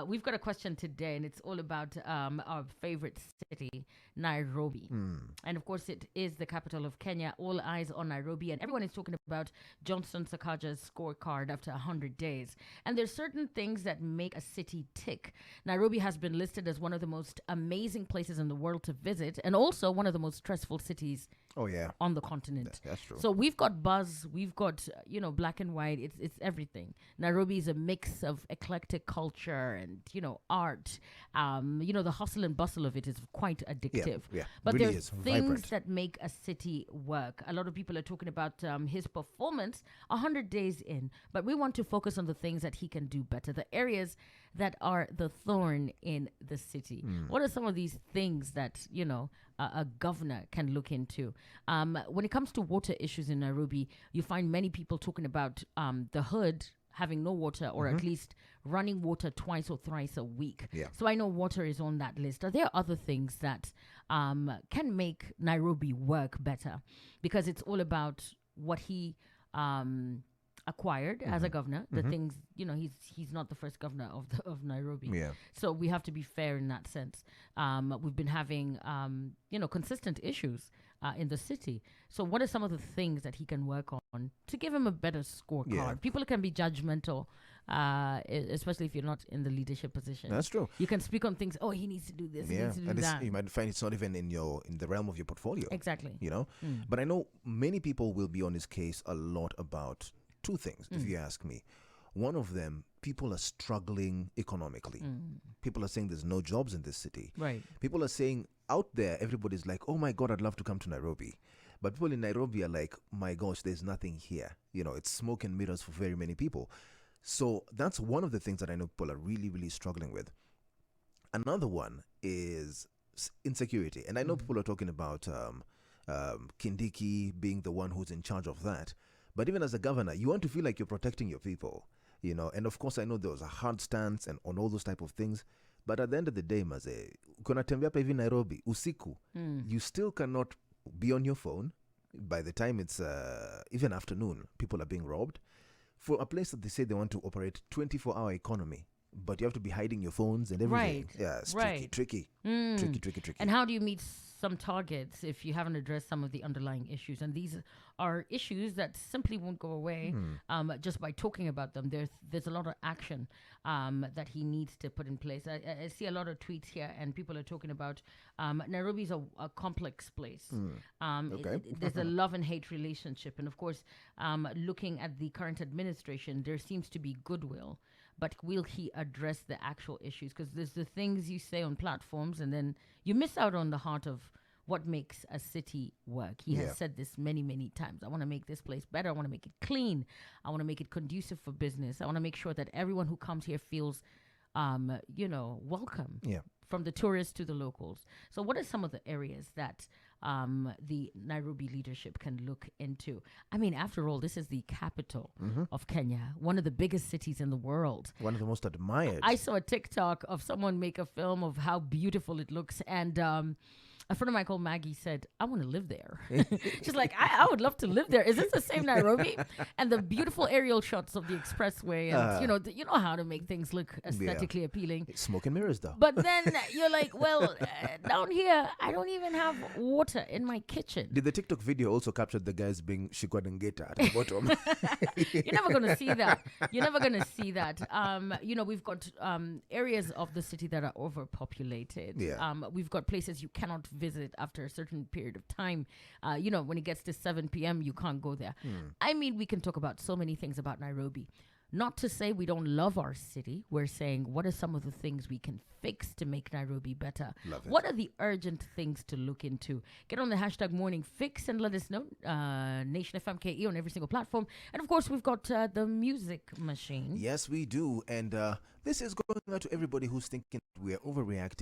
We've got a question today, and it's all about our favorite city, Nairobi. And of course, it is the capital of Kenya. All eyes on Nairobi, and everyone is talking about Johnson Sakaja'S scorecard after 100 days. And there's certain things that make a city tick. Nairobi has been listed as one of the most amazing places in the world to visit, and also one of the most stressful cities on the continent. That's true. So we've got buzz, we've got black and white. It's everything. Nairobi is a mix of eclectic culture and art. The hustle and bustle of it is quite addictive. But really there's things vibrant. that make a city work. A lot of people are talking about his performance 100 days in, but we want to focus on the things that he can do better. The areas that are the thorn in the city. What are some of these things that a governor can look into? When it comes to water issues in Nairobi, you find many people talking about the hood having no water, or at least running water twice or thrice a week. So I know water is on that list. Are there other things that can make Nairobi work better? Because it's all about what he acquired as a governor. The things, he's not the first governor of Nairobi. So we have to be fair in that sense. We've been having consistent issues in the city. So what are some of the things that he can work on to give him a better scorecard? People can be judgmental, especially if you're not in the leadership position. That's true. You can speak on things. Oh, he needs to do this. He needs to do that. You might find it's not even in the realm of your portfolio. Exactly. But I know many people will be on his case a lot about two things, if you ask me. One of them, people are struggling economically. People are saying there's no jobs in this city. Right. People are saying out there, everybody's like, oh my God, I'd love to come to Nairobi. But people in Nairobi are like, my gosh, there's nothing here. It's smoke and mirrors for very many people. So that's one of the things that I know people are really, really struggling with. Another one is insecurity. And I know people are talking about Kindiki being the one who's in charge of that. But even as a governor, you want to feel like you're protecting your people, And of course, I know there was a hard stance and on all those type of things. But at the end of the day, maze, kunatembea hapa hivi Nairobi, usiku, you still cannot be on your phone. By the time it's even afternoon, people are being robbed. For a place that they say they want to operate 24-hour economy, but you have to be hiding your phones and everything. Right. Yeah, it's tricky. Tricky. And how do you meet some targets if you haven't addressed some of the underlying issues? And these are issues that simply won't go away just by talking about them. There's a lot of action that he needs to put in place. I see a lot of tweets here, and people are talking about Nairobi's a complex place. There's a love and hate relationship. And of course, looking at the current administration, there seems to be goodwill. But will he address the actual issues? Because there's the things you say on platforms, and then you miss out on the heart of what makes a city work. He has said this many, many times. I want to make this place better. I want to make it clean. I want to make it conducive for business. I want to make sure that everyone who comes here feels, welcome. From the tourists to the locals. So what are some of the areas that the Nairobi leadership can look into? I mean, after all, this is the capital of Kenya, one of the biggest cities in the world. One of the most admired. I saw a TikTok of someone make a film of how beautiful it looks, and a friend of mine called Maggie said, I want to live there. She's like, I would love to live there. Is this the same Nairobi? And the beautiful aerial shots of the expressway. And, you know how to make things look aesthetically appealing. It's smoke and mirrors, though. But then you're like, well, down here, I don't even have water in my kitchen. Did the TikTok video also capture the guys being shikwadengeta at the bottom? You're never going to see that. You're never going to see that. We've got areas of the city that are overpopulated. We've got places you cannot visit after a certain period of time. When it gets to 7 p.m., you can't go there. I mean, we can talk about so many things about Nairobi. Not to say we don't love our city. We're saying, what are some of the things we can fix to make Nairobi better? What are the urgent things to look into? Get on the hashtag Morning Fix and let us know. Nation FMKE on every single platform. And of course, we've got the music machine. Yes, we do. And this is going out to everybody who's thinking we're overreacting.